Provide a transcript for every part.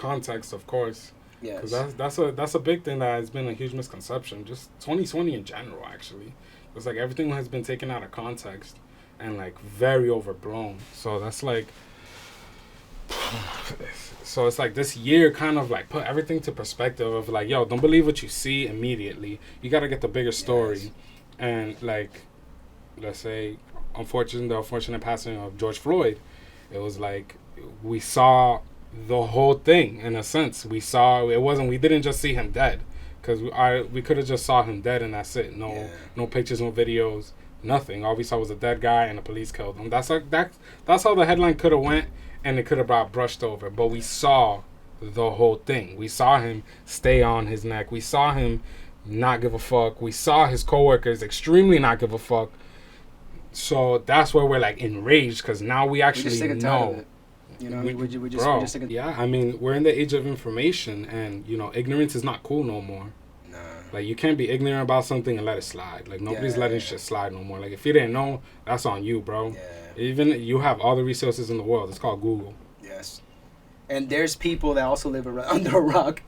context, of course. Yes. Because that's a big thing that has been a huge misconception. Just 2020 in general, actually. It's like everything has been taken out of context and like very overblown. So that's like, so it's like this year kind of like put everything to perspective of like, yo, don't believe what you see immediately. You got to get the bigger story. Yes. And like, let's say, the unfortunate passing of George Floyd, it was like we saw the whole thing in a sense. We didn't just see him dead, because we could have just saw him dead and that's it. No pictures, no videos, nothing. All we saw was a dead guy and the police killed him. That's how the headline could have went, and it could have brought brushed over. But we saw the whole thing. We saw him stay on his neck. We saw him not give a fuck. We saw his coworkers extremely not give a fuck. So that's where we're like enraged, because now we actually know. You know, we're just sick of yeah, I mean, we're in the age of information, and you know, ignorance is not cool no more. Nah. Like, you can't be ignorant about something and let it slide. Like, nobody's letting shit slide no more. Like, if you didn't know, that's on you, bro. Yeah. Even you have all the resources in the world. It's called Google. Yes. And there's people that also live under a rock.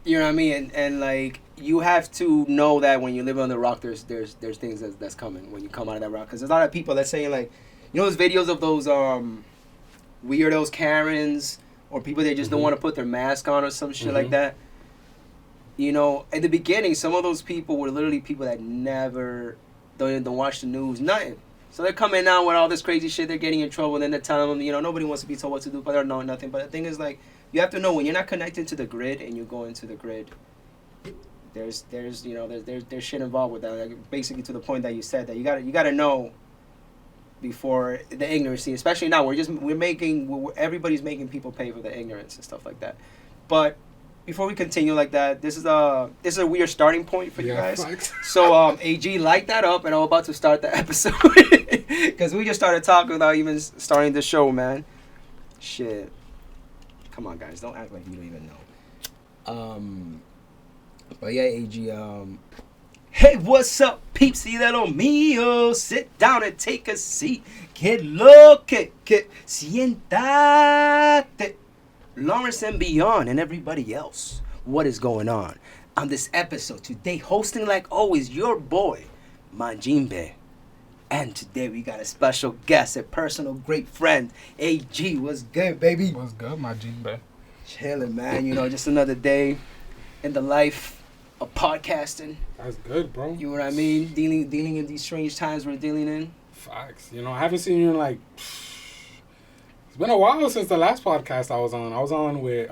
You know what I mean? And like, you have to know that when you live under a rock, there's things that's coming when you come out of that rock. Because there's a lot of people that saying like, you know, those videos of those weirdos, Karens, or people that just don't want to put their mask on or some shit like that. You know, at the beginning, some of those people were literally people that never don't watch the news, nothing. So they're coming out with all this crazy shit. They're getting in trouble, and then they're telling them, you know, nobody wants to be told what to do, but they're knowing nothing. But the thing is, like, you have to know when you're not connected to the grid and you go into the grid. There's shit involved with that. Like, basically, to the point that you said that you gotta know before the ignorance, especially now everybody's making people pay for the ignorance and stuff like that. But before we continue like that, this is a weird starting point for you guys. Thanks. So AG, light that up, and I'm about to start the episode because we just started talking without even starting the show, man. Shit, come on, guys, don't act like you don't even know. But yeah, AG, hey, what's up, peeps? Little mío, sit down and take a seat. Que lo que sientate. Lawrence and Beyond and everybody else, what is going on this episode today? Hosting like always, your boy, Majimbe. And today we got a special guest, a personal great friend, AG. What's good, baby? What's good, Majimbe? Chilling, man. You know, just another day in the life of podcasting. That's good, bro. You know what I mean? Dealing in these strange times we're dealing in. Facts. You know, I haven't seen you in like... It's been a while since the last podcast I was on. I was on with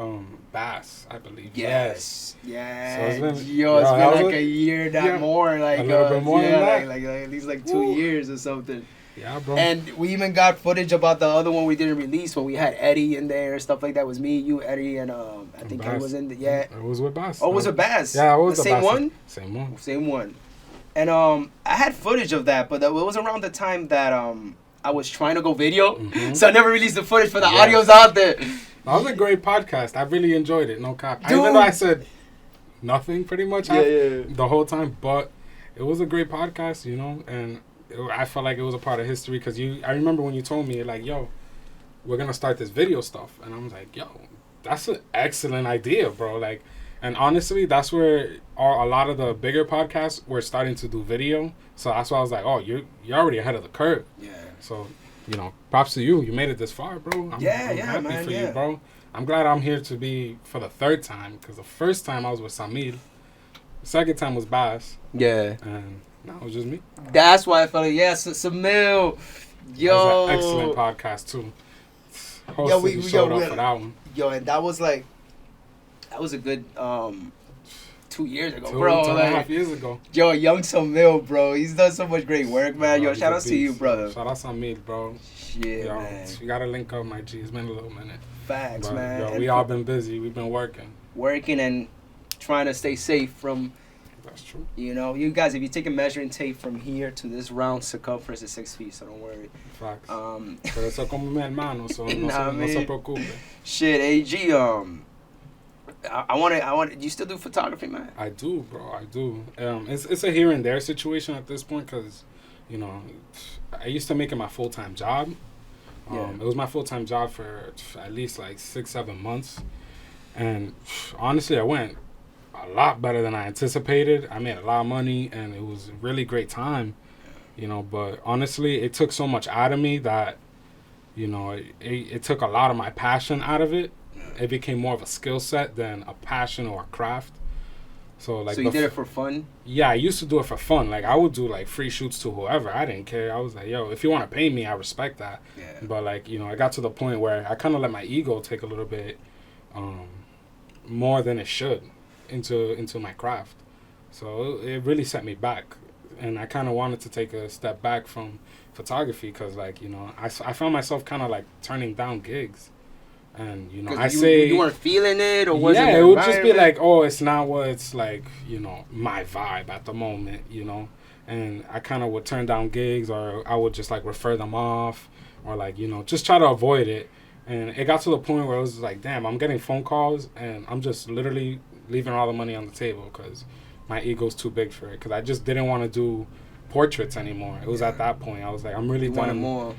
Bass, I believe. Yes. Yeah. So it's been like a year, more. Like a little bit more than that. Like at least like 2 years or something. Yeah, bro. And we even got footage about the other one we didn't release when we had Eddie in there and stuff like that. It was me, you, Eddie, and I think Eddie was in the, yeah. It was with Bass. Oh, it was with Bass. Yeah, it was the same one? Same one. And I had footage of that, but it was around the time that I was trying to go video, so I never released the footage for the audios out there. That was a great podcast. I really enjoyed it. No cap. Dude. Even though I said nothing pretty much the whole time, but it was a great podcast, you know, and I felt like it was a part of history because I remember when you told me, like, yo, we're going to start this video stuff. And I was like, yo, that's an excellent idea, bro. Like, and honestly, that's where a lot of the bigger podcasts were starting to do video. So that's why I was like, oh, you're already ahead of the curve. Yeah. So, you know, props to you. You made it this far, bro. I'm happy for you, bro. I'm glad I'm here to be for the third time because the first time I was with Samir. The second time was Bass. Yeah. And now it was just me. That's why I felt like, yes, Samil. Yo. That was an excellent podcast, too. We showed up for that one. Yo, and that was like, that was a good 2 years ago, bro. 2.5 years ago. Yo, young Samil, bro. He's done so much great work, man. Yo, shout out to you, brother. Shout out to Samil, bro. Shit, yo, man. We got to link up, my G. It's been a little minute. Facts, but, man. Yo, we all been busy. We've been working. Working and trying to stay safe from... That's true. You know, you guys, if you take a measuring tape from here to this round circumference is 6 feet, so don't worry. Facts. Pero eso como mi hermano, so no se preocupe. Shit, AG, I want. You still do photography, man? I do, bro. I do. It's a here and there situation at this point because, you know, I used to make it my full-time job. It was my full-time job for at least like 6-7 months. And honestly, I went a lot better than I anticipated. I made a lot of money, and it was a really great time, you know. But honestly, it took so much out of me that, you know, it took a lot of my passion out of it. It became more of a skill set than a passion or a craft. So like, So you did it for fun? Yeah, I used to do it for fun. Like I would do like free shoots to whoever. I didn't care. I was like, yo, if you want to pay me, I respect that. Yeah. But like, you know, I got to the point where I kind of let my ego take a little bit more than it should into my craft. So it really set me back, and I kind of wanted to take a step back from photography because, like, you know, I found myself kind of like turning down gigs. And, you know, you weren't feeling it, or was it would just be like, oh, it's not what it's like, you know, my vibe at the moment, you know. And I kind of would turn down gigs, or I would just like refer them off, or like, you know, just try to avoid it. And it got to the point where it was like, damn, I'm getting phone calls and I'm just literally leaving all the money on the table because my ego's too big for it. Because I just didn't want to do portraits anymore. It was at that point I was like, I'm really done. Wanted more.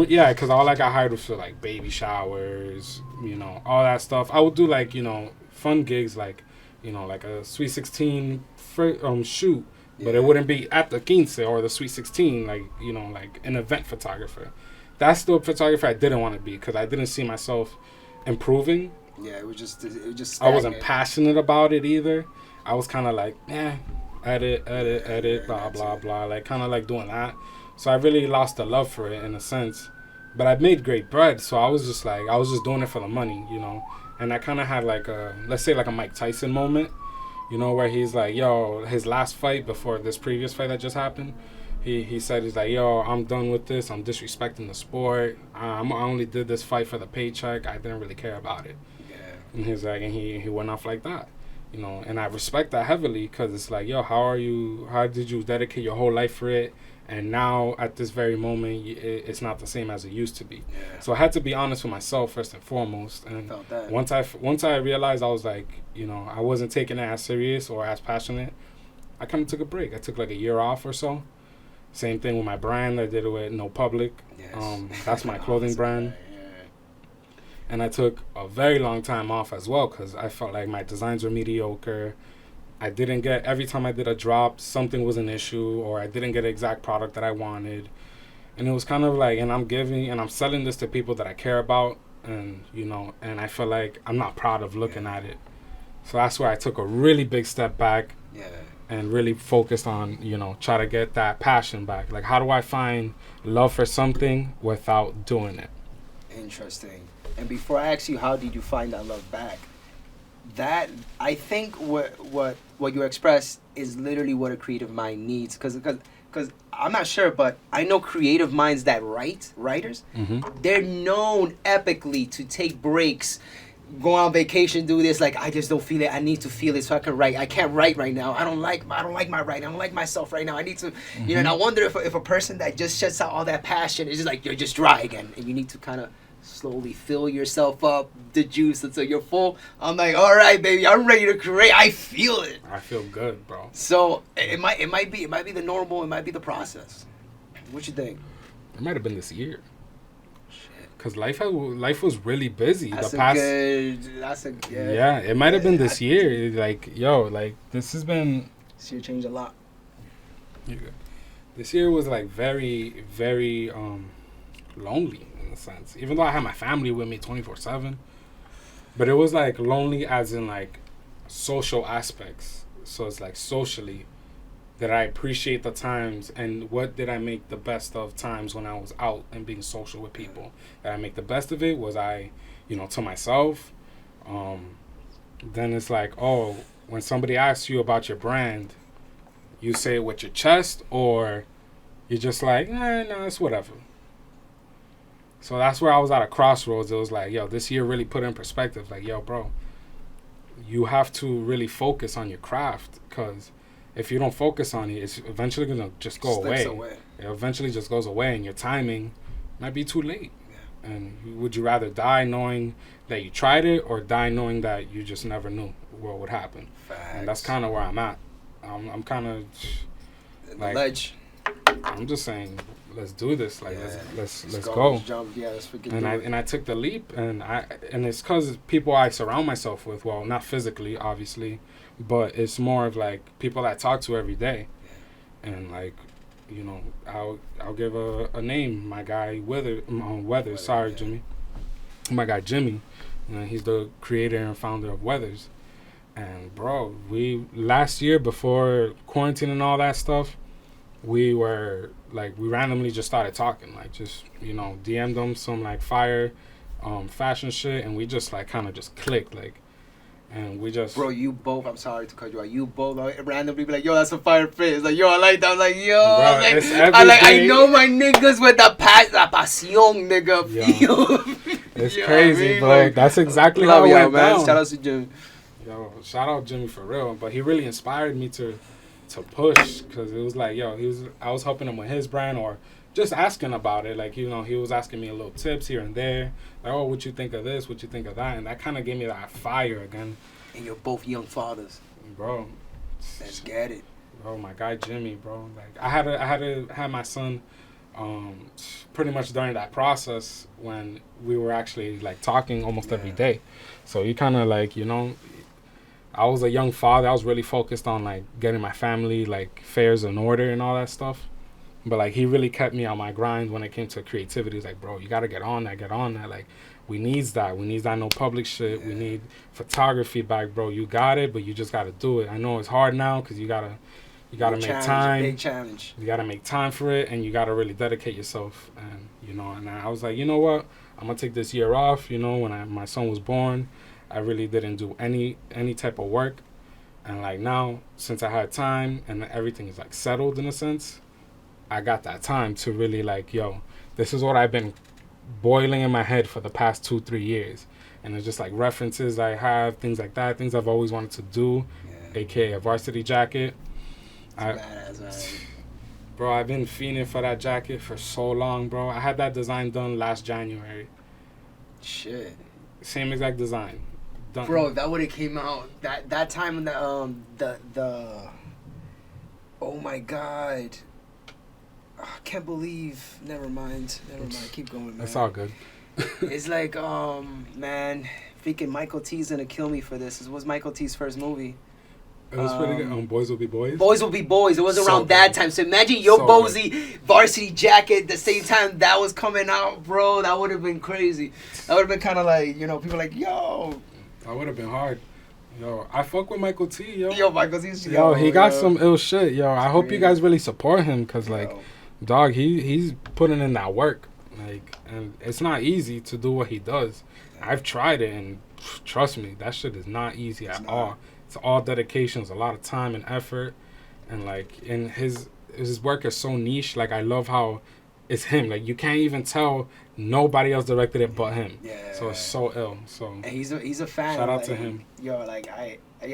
Yeah, because all I got hired was for like baby showers, you know, all that stuff. I would do like, you know, fun gigs like, you know, like a Sweet 16 shoot, but it wouldn't be at the 15 or the Sweet 16, like, you know, like an event photographer. That's the photographer I didn't want to be because I didn't see myself improving. Yeah, it was just stagnant. I wasn't passionate about it either. I was kind of like, edit, blah, blah, blah, like kind of like doing that. So I really lost the love for it in a sense. But I made great bread, so I was just doing it for the money, you know. And I kind of had like let's say like a Mike Tyson moment, you know, where he's like, yo, his last fight before this previous fight that just happened, he said, he's like, yo, I'm done with this. I'm disrespecting the sport. I only did this fight for the paycheck. I didn't really care about it. Yeah. And he's like, and he went off like that. You know, and I respect that heavily because it's like, yo, how did you dedicate your whole life for it? And now, at this very moment, it's not the same as it used to be. Yeah. So I had to be honest with myself first and foremost. And I felt that. once I realized I was like, you know, I wasn't taking it as serious or as passionate, I kind of took a break. I took like a year off or so. Same thing with my brand. I did it with No Public. Yes. That's my clothing brand. Yeah. And I took a very long time off as well because I felt like my designs were mediocre. I didn't get, every time I did a drop, something was an issue, or I didn't get the exact product that I wanted. And it was kind of like, and I'm selling this to people that I care about, and, you know, and I feel like I'm not proud of looking at it. So that's where I took a really big step back and really focused on, you know, try to get that passion back. Like, how do I find love for something without doing it? Interesting. And before I ask you, how did you find that love back? That, I think what you express is literally what a creative mind needs. Because I'm not sure, but I know creative minds that writers, they're known epically to take breaks, go on vacation, do this. Like, I just don't feel it. I need to feel it so I can write. I can't write right now. I don't like my writing. I don't like myself right now. I need to, you know. And I wonder if a person that just shuts out all that passion is just like, you're just dry again, and you need to kind of slowly fill yourself up, the juice, until you're full. I'm like, all right, baby, I'm ready to create. I feel it. I feel good, bro. So it might be the normal. It might be the process. What you think? It might have been this year. Because life was really busy. That's yeah, it might have been this year. Like, yo, like, this has been... This year changed a lot. You're good. This year was, like, very, very lonely, in a sense. Even though I had my family with me 24/7. But it was, like, lonely as in, like, social aspects. So it's, like, socially, that I appreciate the times, and what did I make the best of times when I was out and being social with people. That I make the best of it was to myself. Then it's like, oh, when somebody asks you about your brand, you say it with your chest, or you're just like, no, it's whatever. So that's where I was at a crossroads. It was like, yo, this year really put in perspective. Like, yo, bro, you have to really focus on your craft, because if you don't focus on it, it's eventually going to just go away. It eventually just goes away, and your timing might be too late. Yeah. And would you rather die knowing that you tried it, or die knowing that you just never knew what would happen? Facts. And that's kind of where I'm at. I'm kind of like, the ledge. I'm just saying, let's do this. Like, Yeah. let's go. Let's jump. Yeah, let's freaking And do I it. and I took the leap, and it's because people I surround myself with. Well, not physically, obviously, but it's more of like people I talk to every day, and like, you know, I'll give a name. My guy Weathers. Sorry, yeah. Jimmy. My guy Jimmy. You know, he's the creator and founder of Weathers. And bro, we last year before quarantine and all that stuff, we were like we randomly just started talking, like just DM'd them some like fire, fashion shit, and we just like kind of just clicked, like, and we just. Bro, you both. I'm sorry to cut you out. You both like, randomly be like, yo, that's a fire face. Like, yo, I like that. I'm like, yo, Bro, like, it's every I day. know my niggas with the la pasión, nigga. Yeah. It's You know crazy, what I mean? bro. Like, That's exactly love how it y'all, went man. down. Shout out to Jimmy. Yo, shout out Jimmy for real, but he really inspired me to push, because it was like, yo, I was helping him with his brand, or just asking about it, like, he was asking me a little tips here and there, like, oh, what you think of this, what you think of that, and that kind of gave me that fire again. And you're both young fathers. Bro, Let's get it. bro, my guy Jimmy, bro, like I had to have my son pretty much during that process when we were actually like talking almost every day. So you kind of like, I was a young father. I was really focused on like getting my family like affairs in order and all that stuff. But like he really kept me on my grind when it came to creativity. He's like, bro, you gotta get on that. Like we needs that no public shit. Yeah. We need photography back, bro. You got it, but you just gotta do it. I know it's hard now because you gotta make time. Big challenge. You gotta make time for it, and you gotta really dedicate yourself. And and I was like, you know what? I'm gonna take this year off. When my son was born, I really didn't do any type of work. And like now, since I had time and everything is like settled in a sense, I got that time to really like, yo, this is what I've been boiling in my head for the past 2-3 years. And it's just like references I have, things like that, things I've always wanted to do, aka a varsity jacket. Bro, I've been fiending for that jacket for so long, bro. I had that design done last January. Shit. Same exact design. Done. Bro, if that would have came out that time in the oh my god. I can't believe. Never mind. Keep going, man. It's all good. It's like, man, freaking Michael T's gonna kill me for this. This was Michael T's first movie. It was pretty good. Boys Will Be Boys. Boys Will Be Boys. It was So around that good. time. So imagine Yo So Bozy varsity jacket the same time that was coming out, bro. That would have been crazy. That would have been kind of like, people like, yo. That would have been hard. Yo, I fuck with Michael T, yo. Yo, Michael T's. Yo, he got some ill shit, yo. I hope you Crazy. guys really support him, because, like, dog, he's putting in that work. Like, and it's not easy to do what he does. I've tried it, and trust me, that shit is not easy at all. It's all dedications, a lot of time and effort, and like, and his work is so niche. Like, I love how it's him. Like, you can't even tell nobody else directed it but him. Yeah. So it's so ill. So And he's a fan. Shout out like, to him. Yo, like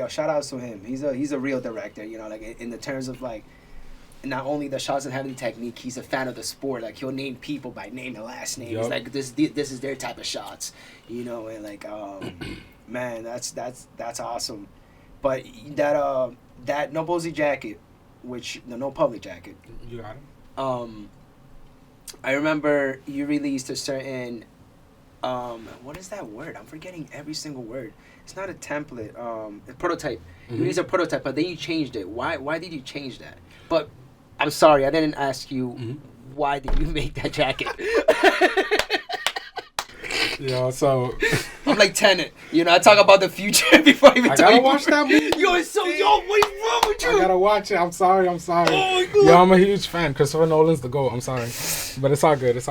shout out to him. He's a real director. Like in the terms of like, not only the shots and having technique, he's a fan of the sport. Like he'll name people by name and last name. Yep. He's like this is their type of shots. And like man, that's awesome. But that No Bozy jacket, which the No Public jacket. you got it. I remember you released a certain what is that word? I'm forgetting every single word. It's not a template. A prototype. Mm-hmm. You released a prototype, but then you changed it. Why did you change that? But I'm sorry, I didn't ask you why did you make that jacket. Yo, so I'm like Tenet. I talk about the future before I even I tell gotta you. watch that movie. Yo, it's so what is wrong with you? I gotta watch it. I'm sorry. Oh my God. Yo, I'm a huge fan. Christopher Nolan's the GOAT. I'm sorry, but it's all good.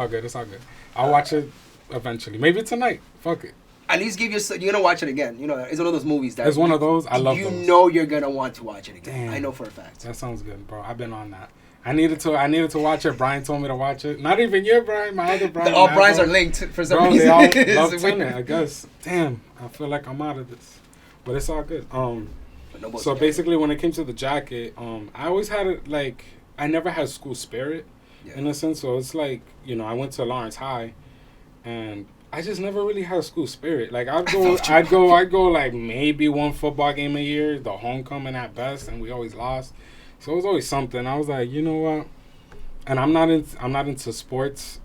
I'll watch it eventually. Maybe tonight. Fuck it. At least give you. You're gonna watch it again. It's one of those movies that. It's one of those. I love you those. You know you're gonna want to watch it again. Damn. I know for a fact. That sounds good, bro. I've been on that. I needed to watch it. Brian told me to watch it. Not even your Brian, my other Brian. All Brian's are linked for some Bro, reason. they all It's love weird. Tenet, I guess. Damn, I feel like I'm out of this, but it's all good. So basically, when it came to the jacket, I always had it like I never had school spirit, in a sense. So it's like I went to Lawrence High, and I just never really had school spirit. Like I'd go like maybe one football game a year, the homecoming at best, and we always lost. So it was always something. I was like, you know what? and I'm not into sports,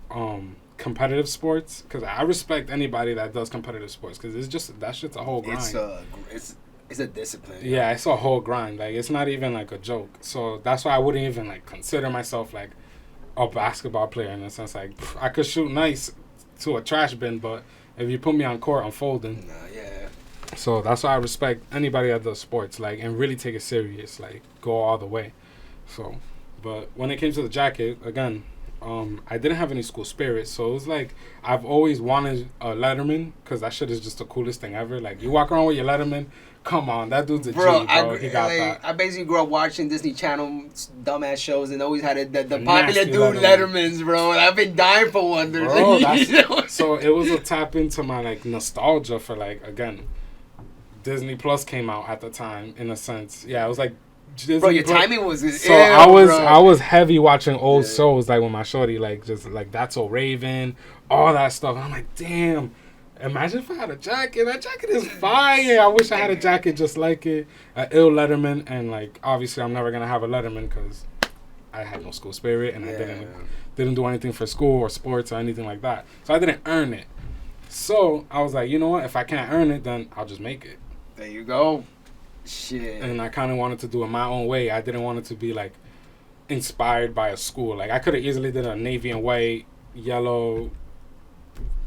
competitive sports, because I respect anybody that does competitive sports, because it's just that shit's a whole grind. It's a discipline. Yeah, it's a whole grind. Like, it's not even like a joke. So that's why I wouldn't even like consider myself like a basketball player in a sense. Like, I could shoot nice to a trash bin, but if you put me on court, I'm folding. Nah, yeah. So that's why I respect anybody that does sports, like, and really take it serious, like, go all the way. So, but when it came to the jacket, again, I didn't have any school spirit, so it was like I've always wanted a Letterman, because that shit is just the coolest thing ever. Like, you walk around with your Letterman, come on, that dude's a G, bro. He got that. I basically grew up watching Disney Channel dumbass shows and always had the popular dude Lettermans, bro. And I've been dying for one. Bro, so it was a tap into my like nostalgia for, like, again, Disney Plus came out at the time, in a sense. Yeah, it was like Disney bro, your Plus. timing was so I was heavy watching old shows, like, with my shorty, like, just like That's So Raven, all that stuff. And I'm like, damn, imagine if I had a jacket. That jacket is fire. I wish I had a jacket just like it. An ill Letterman, and like, obviously I'm never gonna have a Letterman because I had no school spirit, and I didn't do anything for school or sports or anything like that. So I didn't earn it. So I was like, you know what? If I can't earn it, then I'll just make it. There you go. Shit. And I kind of wanted to do it my own way. I didn't want it to be like inspired by a school. Like, I could have easily did a navy and white, yellow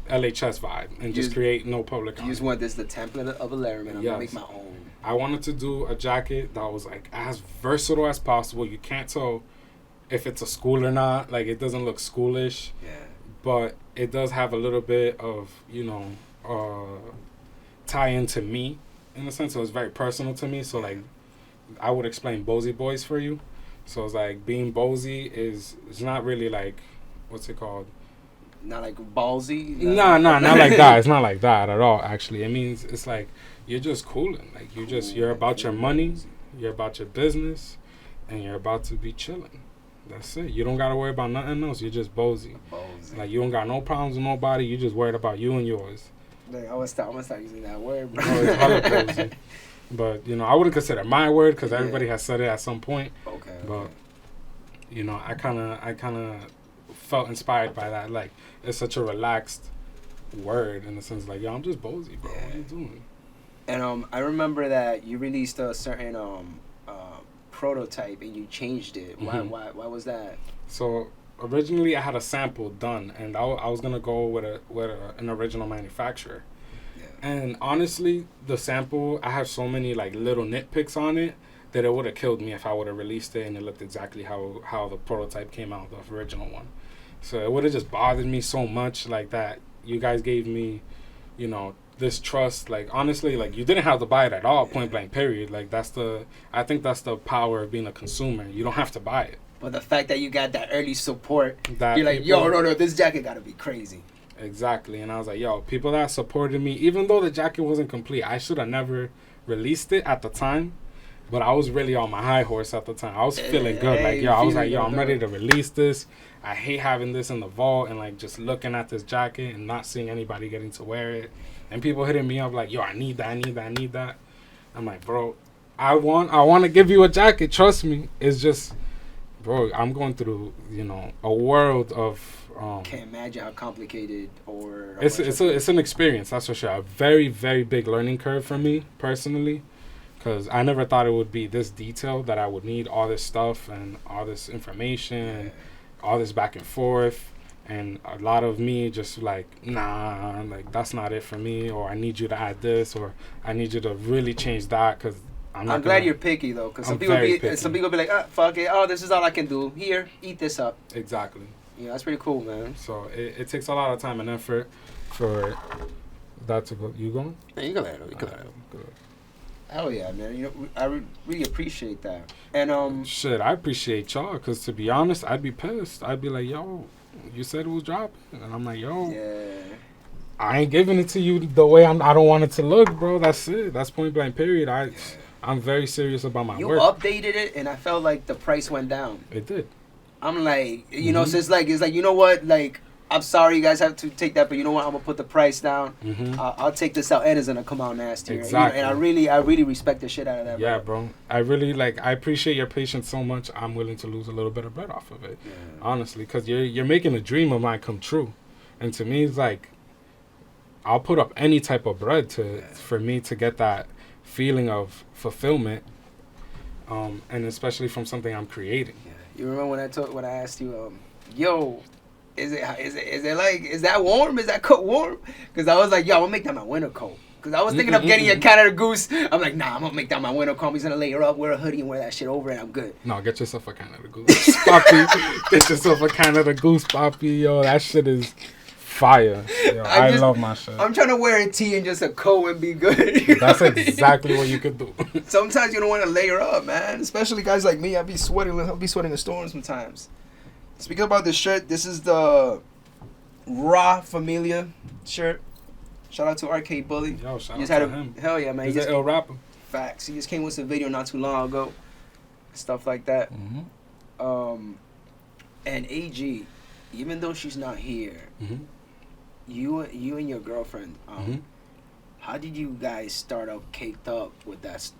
LHS vibe and just create no public. You just want this the template of a Letterman. I'm gonna make my own. I wanted to do a jacket that was like as versatile as possible. You can't tell if it's a school or not. Like, it doesn't look schoolish. Yeah. But it does have a little bit of, tie into me, in a sense. So it's very personal to me. So, like, I would explain Bozy Boys for you. So it's like, being Bozy is not really like, what's it called? Not like ballsy? Not like that. It's not like that at all, actually. It means it's like you're just cooling. Like, you're about your money, you're about your business, and you're about to be chilling. That's it. You don't got to worry about nothing else. You're just Bozy. Like, you don't got no problems with nobody. You just worried about you and yours. Like, I'm gonna start using that word, bro. No, it's hella Bozy. But, I wouldn't consider my word because everybody has said it at some point. Okay. But, I kind of felt inspired by that. Like, it's such a relaxed word in the sense, like, yo, I'm just Bozy, bro. What are you doing? And I remember that you released a certain prototype and you changed it. Mm-hmm. Why was that? So originally I had a sample done, and I was gonna go with an original manufacturer. Yeah. And honestly, the sample, I have so many like little nitpicks on it that it would have killed me if I would have released it and it looked exactly how the prototype came out, the original one. So it would have just bothered me so much, like, that you guys gave me, this trust. Like, honestly, like, you didn't have to buy it at all, point blank, period. Like, I think that's the power of being a consumer. You don't have to buy it. But the fact that you got that early support, you're like, yo, no, this jacket gotta be crazy. Exactly. And I was like, yo, people that supported me, even though the jacket wasn't complete, I should have never released it at the time. But I was really on my high horse at the time. I was feeling good. Like, yo, I was like, yo, I'm ready to release this. I hate having this in the vault and, like, just looking at this jacket and not seeing anybody getting to wear it. And people hitting me up like, yo, I need that. I'm like, bro, I want to give you a jacket. Trust me. It's just, bro, I'm going through, a world of... Can't imagine how complicated or... It's an experience, that's for sure. A very, very big learning curve for me, personally. Because I never thought it would be this detailed, that I would need all this stuff and all this information and all this back and forth. And a lot of me just like, nah, like, that's not it for me. Or I need you to add this, or I need you to really change that, because I'm glad you're picky, though. Because some people be like, fuck it. Oh, this is all I can do. Here, eat this up. Exactly. Yeah, that's pretty cool, man. So it takes a lot of time and effort for that to go. You going? Yeah, you can let it. Good. Hell yeah, man. I really appreciate that. And shit, I appreciate y'all, because to be honest, I'd be pissed. I'd be like, yo, you said it was dropping, and I'm like, yo, I ain't giving it to you the way I don't want it to look, bro. That's it. That's point blank, period. I'm very serious about my work. You updated it, and I felt like the price went down. It did. I'm like, so it's like, you know what, like, I'm sorry you guys have to take that, but you know what? I'm gonna put the price down. Mm-hmm. I'll take this out, and it's gonna come out nasty. Exactly. And I really respect the shit out of that. Yeah, bro. I really I appreciate your patience so much. I'm willing to lose a little bit of bread off of it, honestly, because you're making a dream of mine come true, and to me, it's like I'll put up any type of bread for me to get that feeling of fulfillment, and especially from something I'm creating. Yeah. You remember when I asked you, yo. Is that warm? Is that coat warm? Because I was like, yo, I'm gonna make that my winter coat. Because I was thinking of getting a Canada Goose. I'm like, nah, I'm gonna make that my winter coat. I'm just gonna layer up, wear a hoodie, and wear that shit over, and I'm good. No, get yourself a Canada Goose, Poppy. Get yourself a Canada Goose, Poppy. Yo, that shit is fire. Yo, I love my shit. I'm trying to wear a tee and just a coat and be good. That's exactly what you could do. Sometimes you don't want to layer up, man. Especially guys like me. I'll be sweating a storm sometimes. Speaking about this shirt, this is the Raw Familia shirt. Shout out to Arcade Bully. Yo, shout out to him. Hell yeah, man. He's an ill rapper. Facts. He just came with some video not too long ago. Stuff like that. Mm-hmm. And AG, even though she's not here, you and your girlfriend, how did you guys start up Caked Up with that?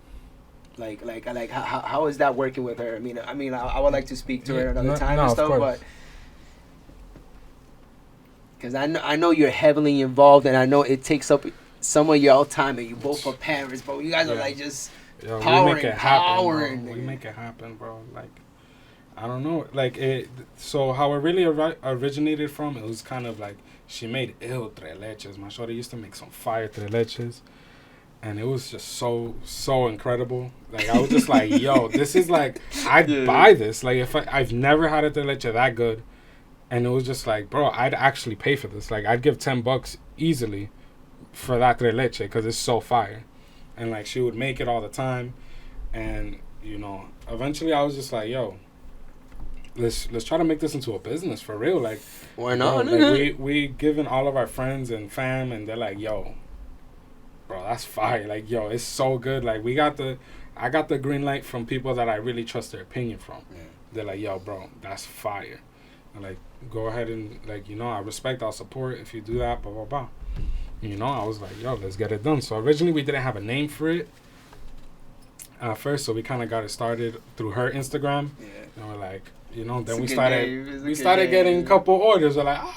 Like how is that working with her? I mean, I would like to speak to her another time and stuff, but because I know you're heavily involved, and I know it takes up some of your time, and you both are parents, but you guys are like just powering. We make it happen, bro. Like, I don't know, like it. So how it really originated from, it was kind of like she made ill tres leches. My shorty used to make some fire tres leches. And it was just so incredible. Like, I was just like, yo, this is like, I'd buy this. Like, if I've never had a tres leche that good. And it was just like, bro, I'd actually pay for this. Like, I'd give $10 easily for that tres leche because it's so fire. And, like, she would make it all the time. And, you know, eventually I was just like, yo, let's try to make this into a business for real. Like, why not? Bro, like, we giving all of our friends and fam, and they're like, yo, bro, that's fire. Like, yo, it's so good. Like, I got the green light from people that I really trust their opinion from. Yeah. They're like, yo, bro, that's fire. And, like, go ahead and, like, you know, I respect, I'll support if you do that, blah, blah, blah. You know, I was like, yo, let's get it done. So originally we didn't have a name for it first, so we kind of got it started through her Instagram. Yeah. And we're like, you know, then we started getting a couple orders. We're like, all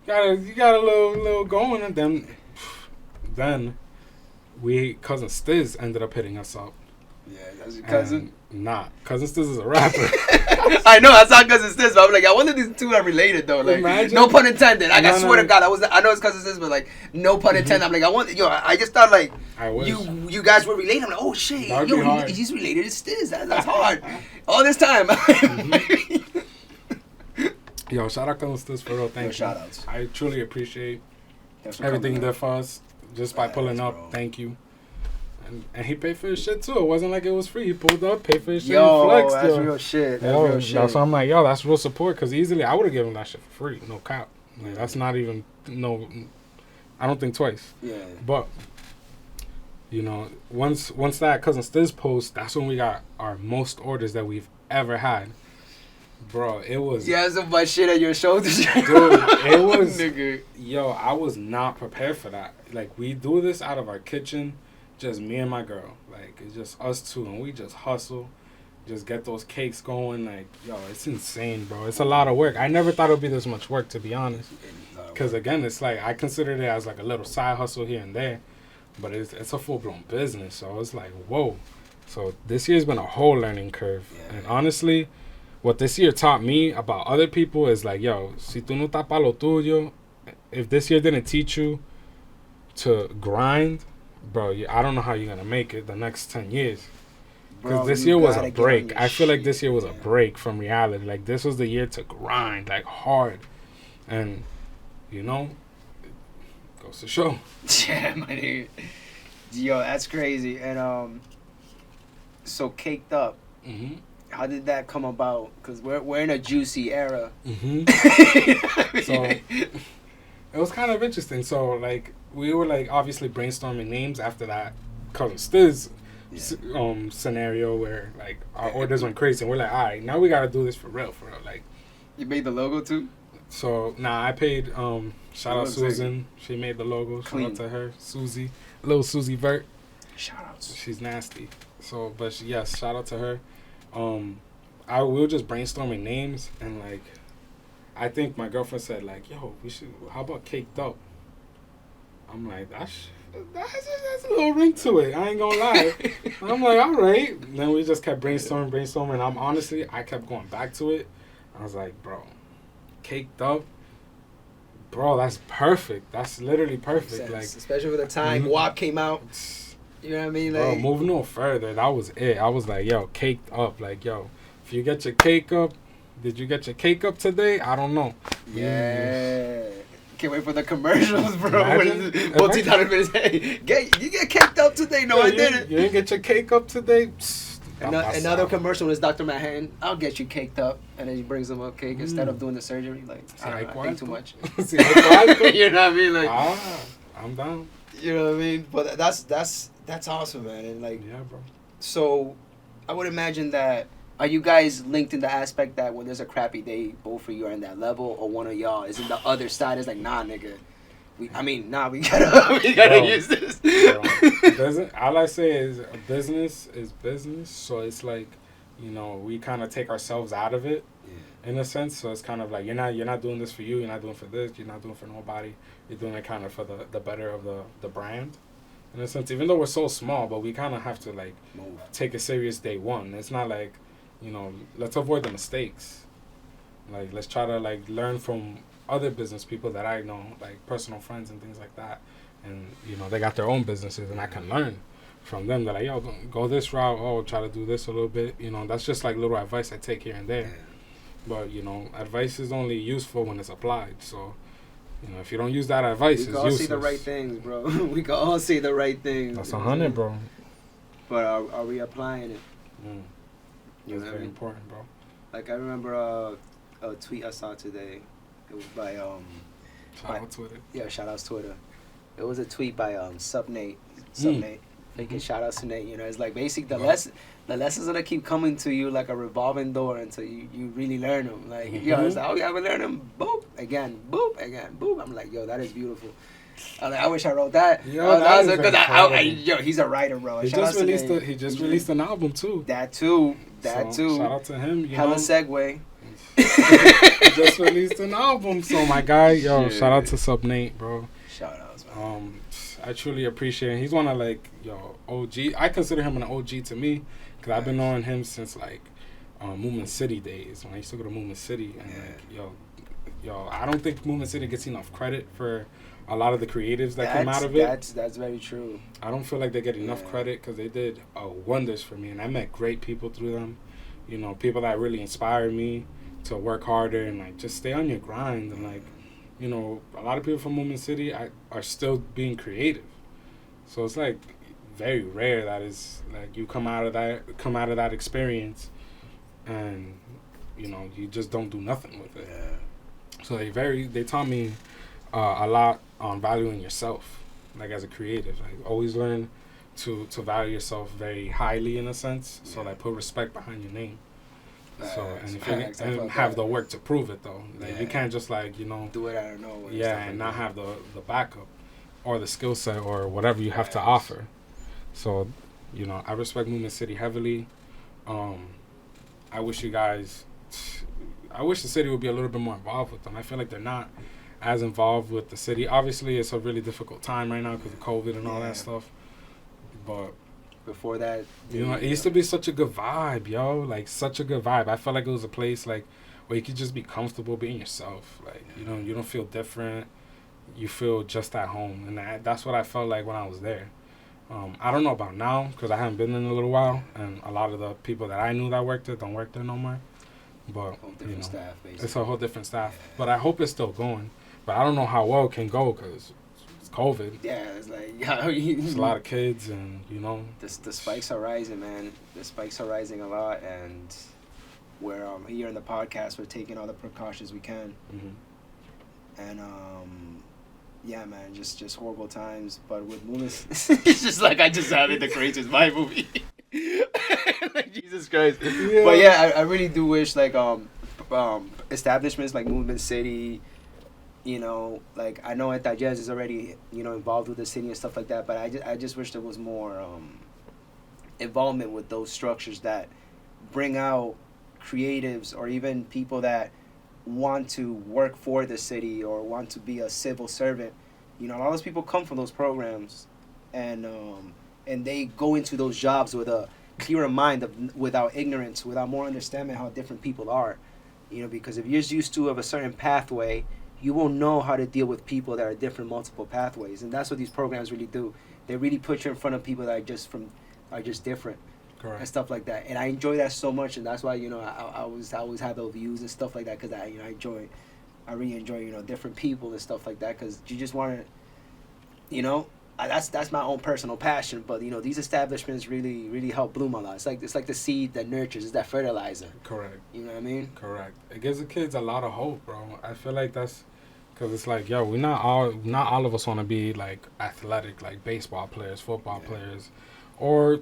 right, you got a little going, and then Cousin Stiz ended up hitting us up. Yeah, that's your cousin? Nah, Cousin Stiz is a rapper. I know, that's not Cousin Stiz, but I'm like, I wonder if these two are related, though. Like, imagine. No pun intended. Like, I swear to God, I know it's Cousin Stiz, but, like, no pun intended. I'm like, I just thought, like, you guys were related. I'm like, oh, shit. He's related to Stiz. That's hard. All this time. Yo, shout out Cousin Stiz for real. Thank you. Shout outs. I truly appreciate everything you did for us. Just by pulling up, bro. Thank you. And he paid for his shit too. It wasn't like it was free. He pulled up, paid for his shit, and flexed. That's real shit. That's real shit. So I'm like, yo, that's real support. Because easily I would have given that shit for free. No cap. Like, that's not even, I don't think twice. Yeah. But, you know, once that Cousin Stiz post, that's when we got our most orders that we've ever had. Bro, it was... You had so much shit on your shoulders. Dude, it was... Nigga. Yo, I was not prepared for that. Like, we do this out of our kitchen, just me and my girl. Like, it's just us two, and we just hustle, just get those cakes going. Like, yo, it's insane, bro. It's a lot of work. I never thought it would be this much work, to be honest. Because, again, it's like, I considered it as like a little side hustle here and there, but it's a full-blown business, so it's like, whoa. So this year's been a whole learning curve. Yeah. And honestly... What this year taught me about other people is like, yo, si tú no tapas lo tuyo, if this year didn't teach you to grind, bro, I don't know how you're going to make it the next 10 years. Because this year was a break. I feel like this year was a break from reality. Like, this was the year to grind, like, hard. And, you know, it goes to show. Yeah, my dude. Yo, that's crazy. And, so Caked Up. Mm-hmm. How did that come about? Because we're in a juicy era. Mm-hmm. So it was kind of interesting. So like we were like obviously brainstorming names after that Cousin Stiz scenario where like our orders went crazy, and we're like, all right, now we gotta do this for real. Like, you made the logo too? So I paid. Shout out Looks Susan. She made the logo. Shout Clean. out to her, Susie, little Susie Vert. Shout outs. She's nasty. So, but yes, shout out to her. We were just brainstorming names, and like, I think my girlfriend said like, "Yo, we should. How about Caked Up?" I'm like, that's a little ring to it. I ain't gonna lie. I'm like, all right. And then we just kept brainstorming. And I kept going back to it. I was like, bro, Caked Up. Bro, that's perfect. That's literally perfect. Like, especially with the time WAP came out. You know what I mean? Like, bro, move no further. That was it. I was like, yo, Caked Up. Like, yo, if you get your cake up, did you get your cake up today? I don't know. Yeah. Can't wait for the commercials, bro. Imagine, multi-dollar minutes. Hey, you get caked up today? No, I didn't. You didn't get your cake up today? Another commercial is Dr. Manhattan. I'll get you caked up, and then he brings him a cake instead of doing the surgery. Like, I think too much. You know what I mean? Like, I'm down. You know what I mean? But that's awesome, man. And like, yeah, bro. So, I would imagine that. Are you guys linked in the aspect that when there's a crappy day, both of you are in that level, or one of y'all is in the other side? It's like, nah, nigga. We gotta use this. All I say is business is business. So it's like, we kind of take ourselves out of it, in a sense. So it's kind of like you're not doing this for you. You're not doing for this. You're not doing for nobody. You're doing it kind of for the better of the brand, in a sense. Even though we're so small, but we kind of have to like take it serious day one. It's not like, let's avoid the mistakes. Like, let's try to like learn from other business people that I know, like personal friends and things like that. And, they got their own businesses, and I can learn from them. They're like, yo, go this route. Oh, try to do this a little bit. That's just like little advice I take here and there. But, advice is only useful when it's applied. So, if you don't use that advice, it's useless. We can all see the right things, bro. We can all see the right things. That's 100, bro. But are we applying it? That's very important, bro. Like, I remember a tweet I saw today. It was by shout out Twitter. Yeah, shout outs Twitter. It was a tweet by Nate. Thinking shout outs to Nate. It's like basically the lessons gonna keep coming to you like a revolving door until you really learn them. Like, it's like, oh, you haven't learned them. Boop again, boop again, boop. I'm like, yo, that is beautiful. I'm like, I wish I wrote that. He's a writer, bro. He just released an album too. That too. Shout out to him. Hella segue. He just released an album, so my guy, shout out to Nate, bro. Shout outs, man. I truly appreciate him. He's one of like OG. I consider him an OG to me because I've been knowing him since like Movement City days when I used to go to Movement City, and I don't think Movement City gets enough credit for a lot of the creatives that came out of it. That's very true. I don't feel like they get enough credit because they did wonders for me, and I met great people through them. People that really inspired me to work harder and like just stay on your grind. And like, a lot of people from Movement City are still being creative. So it's like very rare that is like you come out of that experience and you just don't do nothing with it. So they taught me a lot on valuing yourself, like as a creative. Like, always learn to value yourself very highly, in a sense. So like put respect behind your name. So and if you have the work to prove it though, like you can't just like do it out of nowhere. And not have the backup or the skill set or whatever you have to offer. So I respect Movement City heavily. I wish the city would be a little bit more involved with them. I feel like they're not as involved with the city. Obviously, it's a really difficult time right now because of COVID and all that stuff. But before that, it used to be such a good vibe, yo. Like, such a good vibe. I felt like it was a place, like, where you could just be comfortable being yourself. Like, you don't feel different. You feel just at home. And that's what I felt like when I was there. I don't know about now because I haven't been in a little while. And a lot of the people that I knew that worked there don't work there no more. But, staff, basically. It's a whole different staff. But I hope it's still going. But I don't know how well it can go because it's COVID. Yeah, it's like there's a lot of kids, and the spikes are rising, man. The spikes are rising a lot, and we're here in the podcast. We're taking all the precautions we can, and yeah, man, just horrible times. But with Munis, it's just like I just having the craziest vibe movie. Like, Jesus Christ. Yeah. But yeah, I really do wish like establishments like Movement City, you know, like I know Anti-Jazz is already, you know, involved with the city and stuff like that, but I just wish there was more involvement with those structures that bring out creatives or even people that want to work for the city or want to be a civil servant. You know, a lot of those people come from those programs, and they go into those jobs with a clearer mind, without ignorance, without more understanding how different people are. You know, because if you're used to of a certain pathway, you won't know how to deal with people that are different, multiple pathways, and that's what these programs really do. They really put you in front of people that are just different. Correct. And stuff like that. And I enjoy that so much, and that's why, you know, I always have those views and stuff like that, because I really enjoy, you know, different people and stuff like that, because you just want to, you know, that's my own personal passion. But, you know, these establishments really help bloom a lot. It's like the seed that nurtures, it's that fertilizer. Correct. You know what I mean? Correct. It gives the kids a lot of hope, bro. I feel like that's because it's like, yo, not all of us want to be like athletic, like baseball players, football players. Or,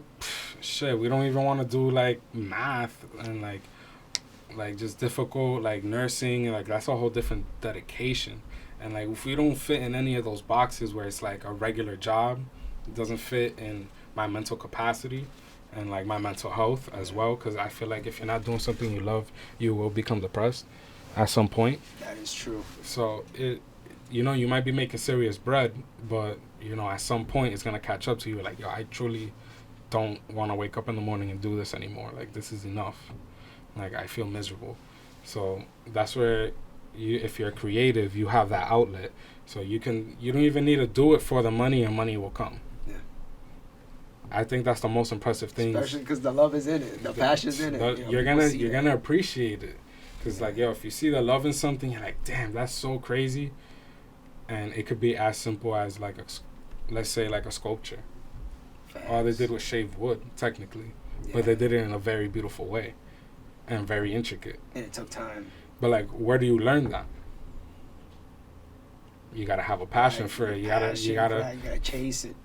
shit, we don't even want to do, like, math and, like just difficult, like, nursing. Like, that's a whole different dedication. And, like, if we don't fit in any of those boxes where it's, like, a regular job, it doesn't fit in my mental capacity and, like, my mental health as well. Because I feel like if you're not doing something you love, you will become depressed at some point. That is true. So, you know, you might be making serious bread, but, you know, at some point it's going to catch up to you. Like, yo, I truly don't want to wake up in the morning and do this anymore. Like, this is enough. Like, I feel miserable. So that's where if you're creative, you have that outlet. So you don't even need to do it for the money, and money will come. Yeah. I think that's the most impressive thing. Especially because the love is in it, the passion's in it. You know, you're gonna appreciate it. Because like, yo, if you see the love in something, you're like, damn, that's so crazy. And it could be as simple as like let's say like a sculpture. All they did was shave wood, technically, but they did it in a very beautiful way and very intricate. And it took time. But like, where do you learn that? You gotta have a passion for it. You gotta chase it.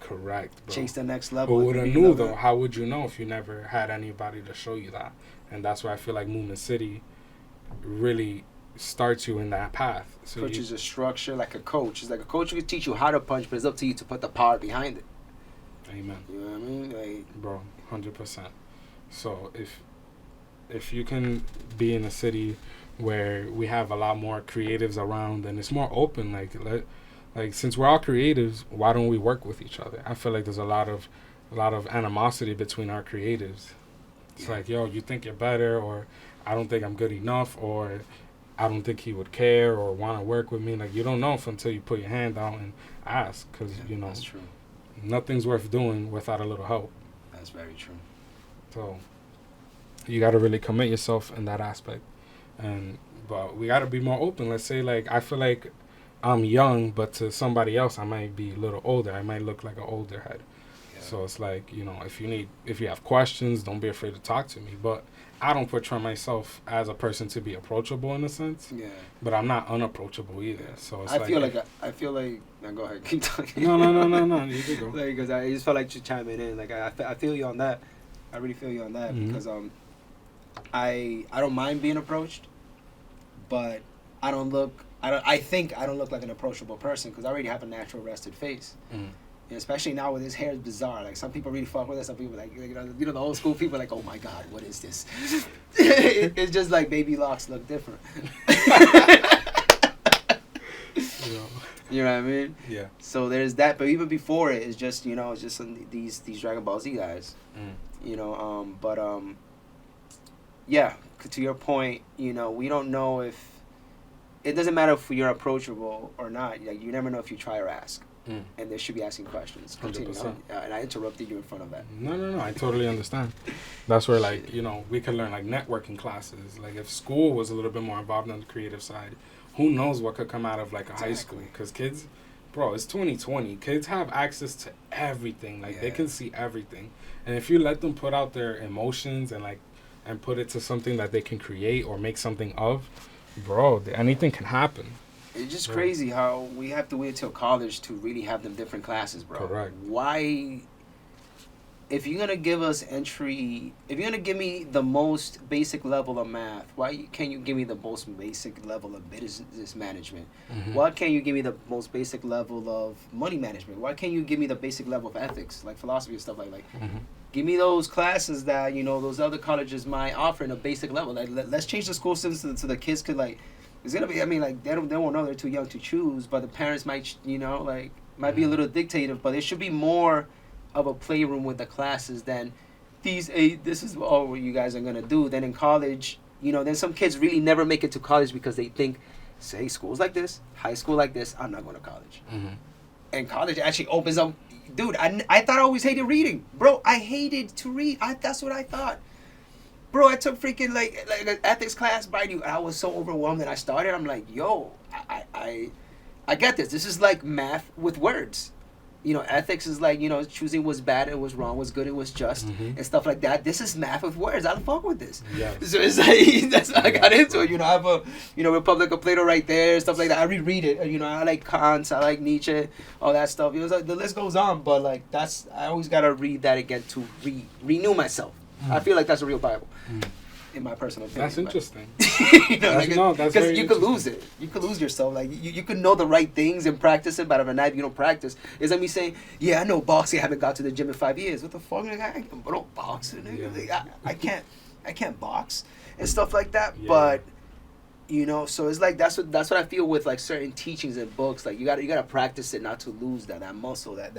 Correct, bro. Chase the next level. But would have knew though? How would you know if you never had anybody to show you that? And that's why I feel like Movement City really starts you in that path. So Coach is a structure, like a coach. It's like a coach who can teach you how to punch, but it's up to you to put the power behind it. Amen. You know what I mean? Like, bro, 100%. So if you can be in a city where we have a lot more creatives around and it's more open, like since we're all creatives, why don't we work with each other? I feel like there's a lot of animosity between our creatives. It's like, yo, you think you're better, or I don't think I'm good enough, or I don't think he would care or want to work with me. Like, you don't know until you put your hand out and ask, because you know, that's true. Nothing's worth doing without a little help. That's very true. So you got to really commit yourself in that aspect. But we got to be more open. Let's say, like, I feel like I'm young, but to somebody else I might be a little older. I might look like an older head. Yeah. So it's like, you know, if you have questions, don't be afraid to talk to me. But I don't portray myself as a person to be approachable in a sense. Yeah. But I'm not unapproachable either. Yeah. So it's I feel like. Now go ahead, keep talking. No. You can go. Because I just felt like just chiming in. Like I feel you on that. I really feel you on that because I don't mind being approached, but I think I don't look like an approachable person because I already have a natural rested face. Mm. And especially now with his hair is bizarre. Like, some people really fuck with it. Some people like you know, the old school people are like, oh my God, what is this? It's just like baby locks look different. You know what I mean? Yeah. So there's that, but even before it, it's just, you know, it's just these Dragon Ball Z guys. Mm. You know, yeah, to your point, you know, we don't know if it doesn't matter if you're approachable or not. Like, you never know if you try or ask. Mm. And they should be asking questions. Continue. And I interrupted you in front of that. No. I totally understand. That's where, like, you know, we can learn, like, networking classes. Like, if school was a little bit more involved on the creative side, who knows what could come out of, like, a high school. Because kids, bro, it's 2020. Kids have access to everything. Like, they can see everything. And if you let them put out their emotions and put it to something that they can create or make something of, bro, anything can happen. It's just crazy how we have to wait till college to really have them different classes, bro. Correct. Why? if you're gonna give us entry, if you're gonna give me the most basic level of math, why can't you give me the most basic level of business management? Mm-hmm. Why can't you give me the most basic level of money management? Why can't you give me the basic level of ethics, like philosophy and stuff like? Mm-hmm. Give me those classes that those other colleges might offer in a basic level. Like let's change the school system so the kids could like. It's gonna be. I mean, like they won't know, they're too young to choose, but the parents might might be a little dictative. But there should be more of a playroom with the classes than these eight. This is all what you guys are gonna do. Then in college, then some kids really never make it to college because they think, say, schools like this, high school like this, I'm not going to college. Mm-hmm. And college actually opens up. Dude, I thought I always hated reading. Bro, I hated to read. That's what I thought. Bro, I took freaking like an ethics class by you. I was so overwhelmed that I started. I'm like, yo, I get this. This is like math with words. Ethics is like, choosing what's bad and what's wrong, what's good and what's just, and stuff like that. This is math with words. I don't fuck with this. Yeah. So it's like, that's how I got into it. I have a, Republic of Plato right there, stuff like that. I reread it. I like Kant, I like Nietzsche, all that stuff. It was like, the list goes on, but like, I always got to read that again to renew myself. I feel like that's a real Bible. In my personal opinion. That's interesting. Because you could lose it. You could lose yourself. Like you could know the right things and practice it, but if you don't practice, it's like me saying, "Yeah, I know boxing. I haven't got to the gym in 5 years. What the fuck? Like, I don't box. Like, I can't box and stuff like that." Yeah. But so it's like that's what I feel with like certain teachings and books. Like you gotta practice it not to lose that muscle that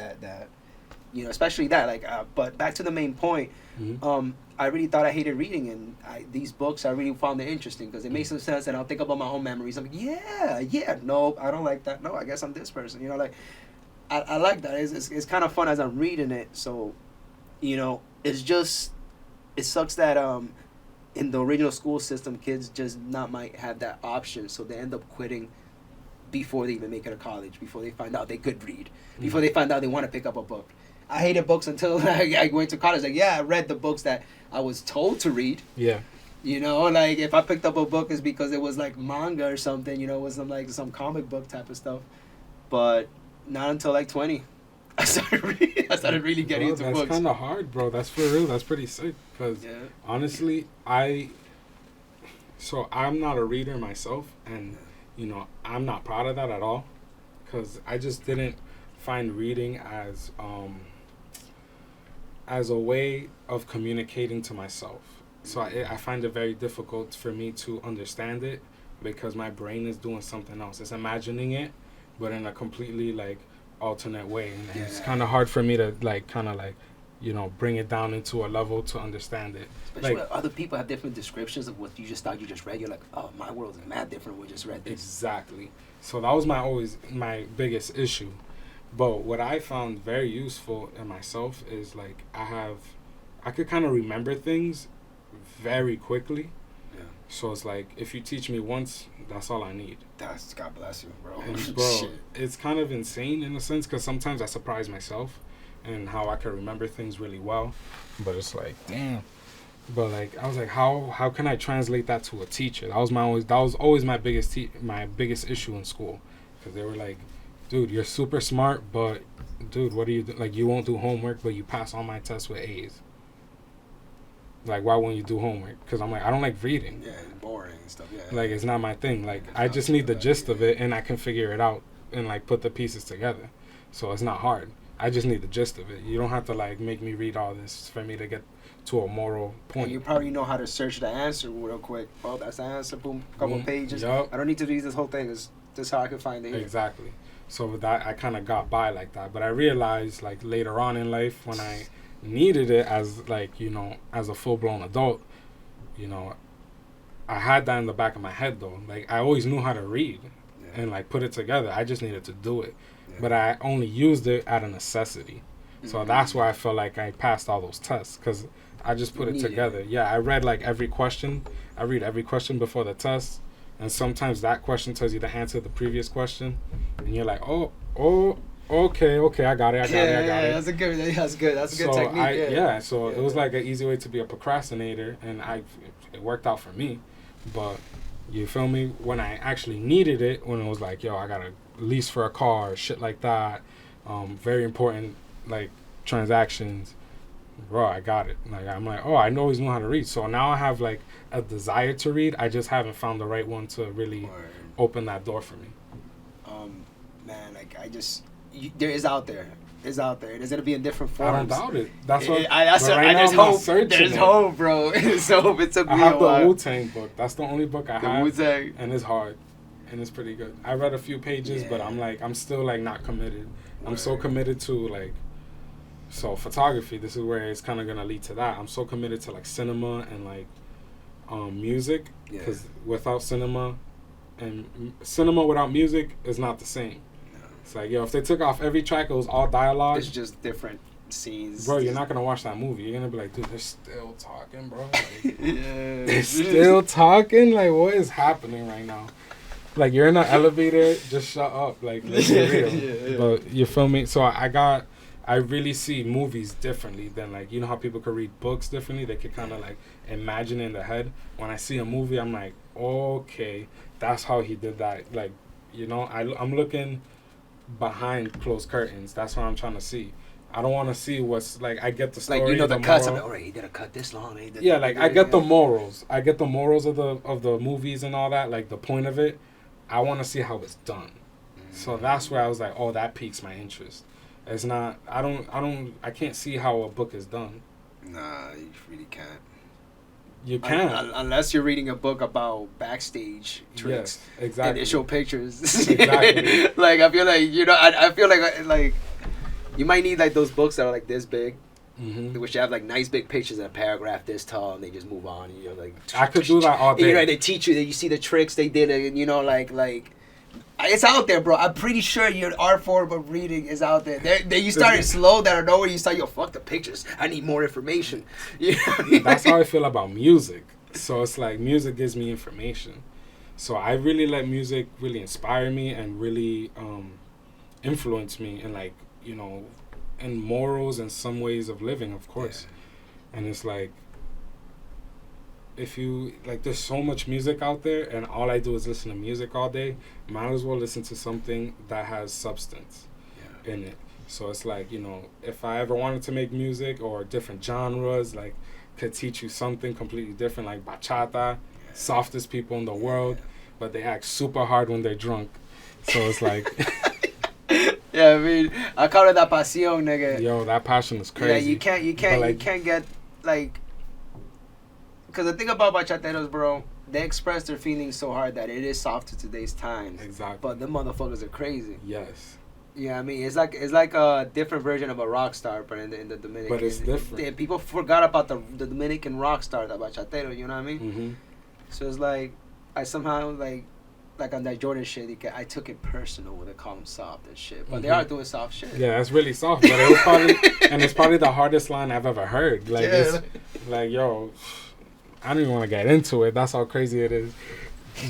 especially that like. But back to the main point. I really thought I hated reading, and these books I really found it interesting because it makes some sense, and I'll think about my own memories. I'm like, no, I don't like that. No, I guess I'm this person. I like that. It's kind of fun as I'm reading it. So, it's just it sucks that in the original school system, kids just not might have that option, so they end up quitting before they even make it to college, before they find out they could read, before they find out they want to pick up a book. I hated books until I went to college. Like, I read the books that I was told to read. Yeah. Like if I picked up a book, it's because it was like manga or something. It was some comic book type of stuff. But not until like 20, I started really getting into books. That's kind of hard, bro. That's for real. That's pretty sick. Because honestly, I'm not a reader myself, and I'm not proud of that at all. Because I just didn't find reading as a way of communicating to myself. So I find it very difficult for me to understand it because my brain is doing something else. It's imagining it, but in a completely like alternate way. And it's kind of hard for me to bring it down into a level to understand it. Especially when other people have different descriptions of what you just thought you just read. You're like, oh, my world is mad different. We just read this. Exactly. So that was my biggest issue. But what I found very useful in myself is like I could kind of remember things very quickly. Yeah. So it's like if you teach me once, that's all I need. God bless you, bro. And bro, it's kind of insane in a sense because sometimes I surprise myself and how I can remember things really well. But it's like, damn. But like I was like, how can I translate that to a teacher? That was always my biggest issue in school because they were like, dude, you're super smart, but dude, what do you do? Like, you won't do homework, but you pass all my tests with A's. Like, why won't you do homework? Because I'm like, I don't like reading. Yeah, it's boring and stuff. Yeah. Like, it's not my thing. Like, I just need the gist of it, and I can figure it out and like put the pieces together. So it's not hard. I just need the gist of it. You don't have to like make me read all this for me to get to a moral point. And you probably know how to search the answer real quick. Oh, that's the answer. Boom, couple pages. Yep. I don't need to read this whole thing. This is how I can find it here. Exactly. So with that, I kind of got by like that. But I realized like later on in life when I needed it as like, as a full-blown adult, I had that in the back of my head though. Like I always knew how to read and like put it together. I just needed to do it. Yeah. But I only used it out of necessity. So that's why I felt like I passed all those tests because I just put it together. Yeah, I read like every question. I read every question before the test. And sometimes that question tells you the answer to the previous question. And you're like, oh, okay, I got it. That's a good technique. So it was like an easy way to be a procrastinator. And it worked out for me. But you feel me? When I actually needed it, when it was like, yo, I got a lease for a car, shit like that. Very important, like, transactions. bro, I got it. Like I'm like, oh, I always knew how to read. So now I have like a desire to read. I just haven't found the right one to really open that door for me. Man, like there is out there. It's out there. It's gonna be in different forms. I don't doubt it. That's what. I just hope. There's hope, bro. There's hope. It took me I have a the while. Wu-Tang book. That's the only book I have. Wu-Tang. And it's hard. And it's pretty good. I read a few pages, but I'm still like not committed. I'm so committed to like, so photography. This is where it's kind of gonna lead to that. I'm so committed to like cinema and like, music. Because without cinema, and cinema without music is not the same. It's like, yo, if they took off every track, it was all dialogue. It's just different scenes. Bro, you're not going to watch that movie. You're going to be like, dude, they're still talking, bro. Like, they're still talking? Like, what is happening right now? Like, you're in an elevator, just shut up. Like, let's be real. But you feel me? So I really see movies differently than, like, you know how people could read books differently? They could kind of, like, imagine in their head. When I see a movie, I'm like, okay, that's how he did that. Like, you know, I'm looking behind closed curtains. That's what I'm trying to see. I don't want to see what's like. I get the story, like, you know, the cuts. I'm like, all right, he did a cut this long. Yeah, like I get the morals. I get the morals of the movies and all that. Like the point of it, I want to see how it's done. So that's where I was like, oh, that piques my interest. It's not. I can't see how a book is done. Nah, you really can't. You can, unless you're reading a book about backstage tricks, exactly, and show pictures. Exactly. Like I feel like, you know, I feel like you might need like those books that are like this big, which have like nice big pictures and a paragraph this tall, and they just move on. And, you know, like I could do that all day. You know, they teach you that you see the tricks they did, and you know, like. It's out there, bro. I'm pretty sure your art form of reading is out there. Then you started slow, that or nowhere you start, yo, fuck the pictures. I need more information. You know what I mean? That's how I feel about music. So it's like music gives me information. So I really let music really inspire me and really influence me in, like, you know, in morals and some ways of living, of course. Yeah. And it's like, if you like, there's so much music out there, and all I do is listen to music all day. Might as well listen to something that has substance in it. So it's like, you know, if I ever wanted to make music or different genres, like, could teach you something completely different, like bachata, softest people in the world, but they act super hard when they're drunk. So it's like, yeah, I mean, I call it that pasión, nigga. Yo, that passion is crazy. Yeah, you can't get like. Because the thing about bachateros, bro, they express their feelings so hard that it is soft to today's times. Exactly. But the motherfuckers are crazy. Yes. Yeah, I mean, it's like a different version of a rock star, but in the Dominican. But it's different. And people forgot about the Dominican rock star, the bachatero. You know what I mean? Mm-hmm. So it's like I somehow like on that Jordan shit, I took it personal when they call them soft and shit. But they are doing soft shit. Yeah, that's really soft. But it was probably and it's probably the hardest line I've ever heard. Like it's like, yo, I don't even want to get into it. That's how crazy it is.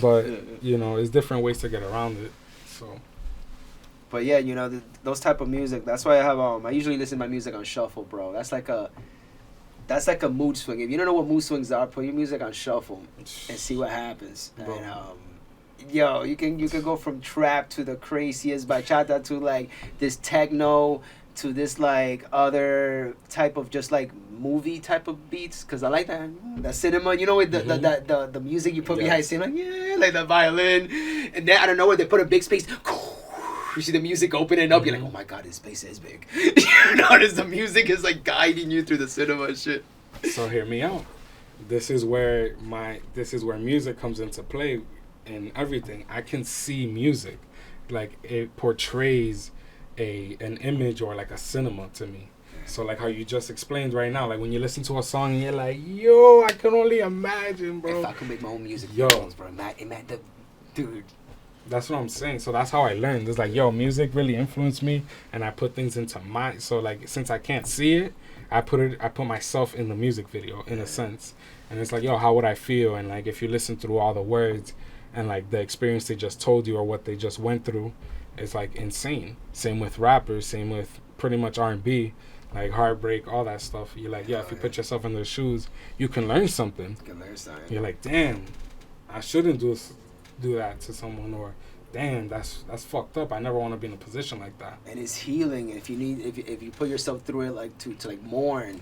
But, you know, it's different ways to get around it. So. But yeah, you know, those type of music. That's why I have I usually listen to my music on shuffle, bro. That's like a mood swing. If you don't know what mood swings are, put your music on shuffle and see what happens. Bro. And yo, you can go from trap to the craziest bachata to like this techno to this like other type of just like movie type of beats, because I like that cinema, you know, with the music you put behind cinema, like the violin, and then I don't know where they put a big space. You see the music opening up, you're like, oh my god, this space is big. You notice the music is like guiding you through the cinema and shit. So hear me out. This is where music comes into play in everything. I can see music, like it portrays an image or like a cinema to me. So like how you just explained right now, like when you listen to a song and you're like, yo, I can only imagine, bro. If I could make my own music, yo, bro, dude. That's what I'm saying. So that's how I learned. It's like, yo, music really influenced me, and I put things into my. So like, since I can't see it, I put myself in the music video in a sense, and it's like, yo, how would I feel? And like, if you listen through all the words and like the experience they just told you or what they just went through, it's like insane. Same with rappers, same with pretty much R&B, like heartbreak, all that stuff. You're like, yeah, if you put yourself in their shoes, you can learn something. You're like, damn, I shouldn't do that to someone, or damn, that's fucked up. I never want to be in a position like that. And it's healing. If you put yourself through it, like to like mourn,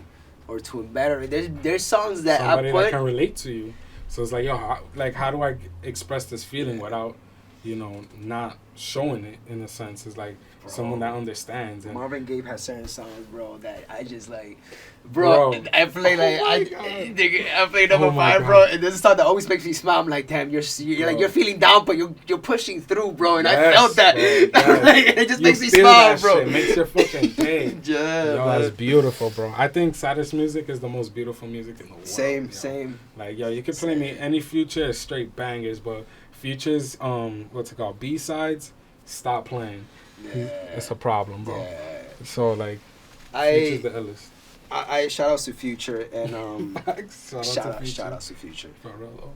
or to better. There's songs that somebody I put. that can relate to you. So it's like, yo, how do I express this feeling without, not showing it in a sense? It's like someone that understands. And Marvin Gaye has certain songs, bro, that I just like, bro. I play I play number 5, bro, and this is song that always makes me smile. I'm like, damn, you're like you're feeling down, but you're pushing through, bro, and I felt that. Bro, yes. It just makes me smile, bro. Shit. It makes your fucking day. Yeah, yo, that's beautiful, bro. I think saddest music is the most beautiful music in the world. Same. Like, yo, you can play me any Future is straight bangers, but Future's what's it called, B-sides, stop playing. Yeah. It's a problem, bro. Yeah. So like, Future's the illest. I shout outs to Future and shout outs to Future. For real.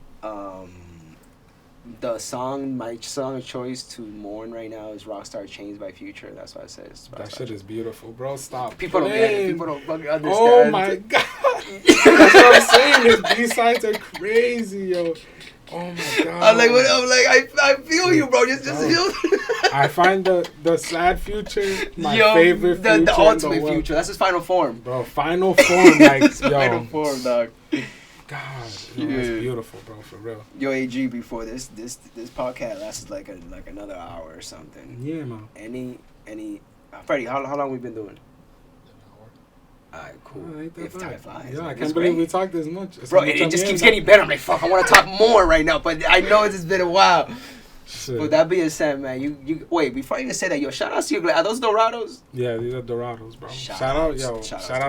The song, my song of choice to mourn right now is Rockstar Chains by Future. That's why I said it's that shit is beautiful, bro. Stop. People don't get it. People don't fucking understand. Oh my god. That's what I'm saying. His B-sides are crazy, yo. Oh my god. I feel you, bro. Just feel. I find the sad Future my favorite Future. The ultimate Future. That's his final form. Bro, final form, like, final form, dog. God, it's beautiful, bro, for real. Yo, AG, before this podcast lasts like another hour or something. Yeah, man. Any Freddie, how long we been doing? Alright, cool. If time flies. Yeah, I can't believe we talked this much. Bro, it just keeps getting better. I'm like, fuck, I want to talk more right now, but I know it's been a while. Shit. But that being said, man, you wait, before I even say that, yo, shout out to you. Are those Dorados? Yeah, these are Dorados, bro. Shout out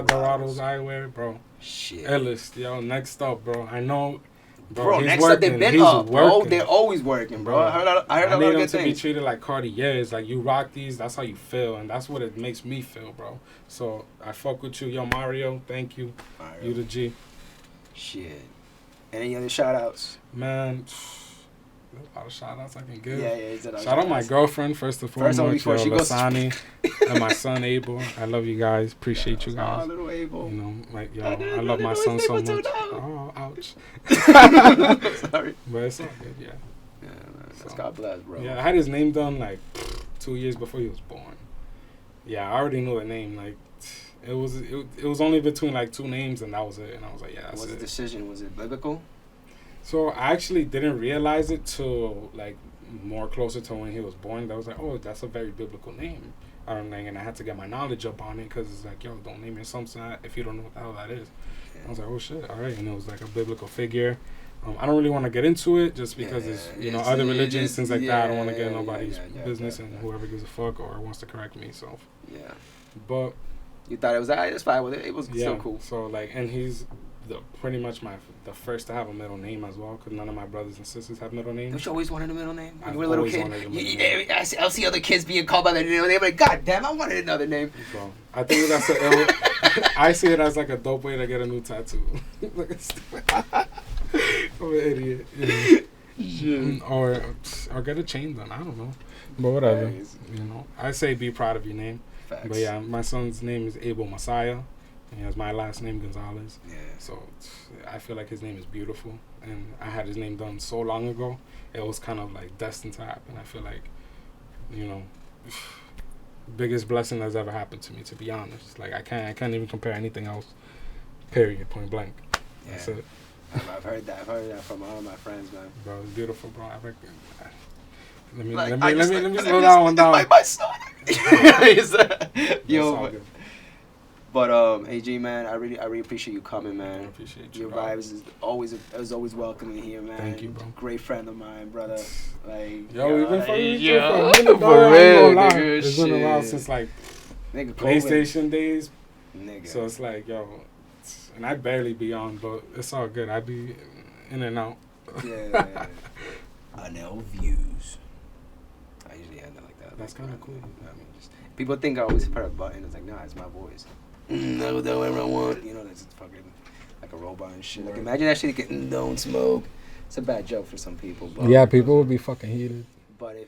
Dorados eyewear, bro. Shit. Illest, yo. Next up, bro. I know, bro. He's Next working. up, they've been up, bro. They're always working, bro. I heard a lot of good need them things. to be treated like Cartiers. Like, you rock these, that's how you feel, and that's what it makes me feel, bro. So I fuck with you, yo, Mario. Thank you. Mario. You the G. Shit. Any other shout outs? Man, there's a lot of shout outs I can give. Yeah. Shout out my girlfriend first and foremost, Lasani, and my son Abel. I love you guys. Appreciate you guys. Oh, little Abel. You know, like, yo, I love my son so much. Oh, ouch. Sorry. But it's all good, yeah. Yeah, man. So, God bless, bro. Yeah, I had his name done like 2 years before he was born. Yeah, I already knew the name. Like, it was only between like 2 names, and that was it. And I was like, yeah, that's What was it. the decision? Was it biblical? So I actually didn't realize it till like more closer to when he was born. That was like, oh, that's a very biblical name. I don't think, and I had to get my knowledge up on it because it's like, yo, don't name your something if you don't know what the hell that is. Yeah. I was like, oh shit, all right, and it was like a biblical figure. I don't really want to get into it just because it's other religions, things like that. I don't want to get in nobody's business and whoever gives a fuck or wants to correct me. So yeah, but you thought it was alright. It's fine with it. It was still cool. So like, and he's pretty much the first to have a middle name as well, because none of my brothers and sisters have middle names. Don't you always wanted a middle name? When I've you were a little kid, I'll see other kids being called by their middle name. Like, God damn, I wanted another name. Bro, I think that's I see it as like a dope way to get a new tattoo. I'm an idiot. Yeah. Or get a chain done. I don't know, but whatever. You know, I say be proud of your name. Facts. But yeah, my son's name is Abel Messiah. And he has my last name, Gonzalez. Yeah. So I feel like his name is beautiful. And I had his name done so long ago, it was kind of like destined to happen. I feel like, biggest blessing that's ever happened to me, to be honest. Like, I can't even compare anything else, period, point blank. Yeah. That's it. I've heard that from all of my friends, man. Bro, it's beautiful, bro. Let me slow that one down. My son. Yo, but AG, man, I really appreciate you coming, man. I appreciate you. Your vibes is always welcoming here, man. Thank you, bro. Great friend of mine, brother. Like, we've been fucking for for real, nigga. It's been a while since like nigga, PlayStation days. Nigga. So it's like, and I'd barely be on, but it's all good. I'd be in and out. Yeah. I know views. I usually end it like that. That's kind of cool. I mean, people think I always press a button. It's like, nah, it's my voice. No, whatever I want. You know, that's fucking like a robot and shit. Like, imagine actually getting don't smoke. It's a bad joke for some people. But yeah, people would be fucking heated. But if